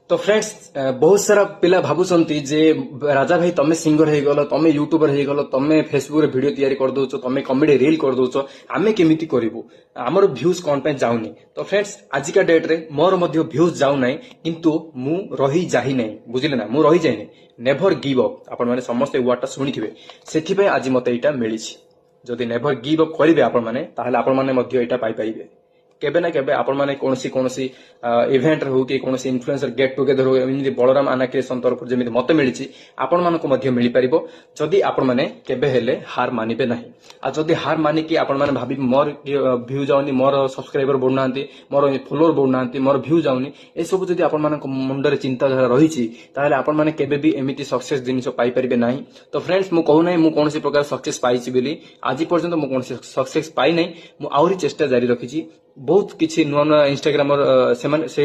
तो फ्रेंड्स बहुत सारा पिला भाबुचंती जे राजा भाई तमे सिंगर हे गलो तमे यूट्यूबर हे गलो तमे फेसबुक रे वीडियो तैयारी कर दोछो तमे कॉमेडी रील कर दोछो आमे केमिति करिवु हमर व्यूज कोन पे जाउनी। तो फ्रेंड्स आज का डेट रे मोर मध्य व्यूज जाउ नै किंतु मु रही जाहि नै बुझिले ना मु रही जाय नै नेवर गिव अप आपण माने समस्त वर्डटा सुनिथिबे सेथि पे आज मते एटा मिलिछि जदि नेवर गिव अप करिवे आपण माने ताहले आपण माने मध्य एटा पाई पाइबे केबे ना केबे आपण माने कोनसी इवेंट रे हो कि कोनसी इन्फ्लुएंसर गेट टुगेदर हो एमिति बलराम आना क्रिएशन तरफ जेमिति मते मिलिछि आपण मानको मध्य मिलि परिबो जदि आपण माने केबे हेले हार मानिबे नाही आ जदि हार मानि कि आपण माने भाबी मोर व्यू जाउनी मोर सब्सक्राइबर बढ़नांती मोर फॉलोअर बढ़नांती मोर व्यू जाउनी ए सब जदि आपण मानको मुंड रे चिंता धारा रहिछि ताहले आपण माने केबे भी एमिति सक्सेस जिनिस पाई परिबे नाही। तो फ्रेंड्स मु कहू नाही मु कोनसी प्रकार सक्सेस पाइछि बिली आज पर्यंत मु कोनसी सक्सेस पाई नाही मु आउरी चेष्टा जारी रखिछि बहुत किछि नुआ नुआ इंस्टाग्राम से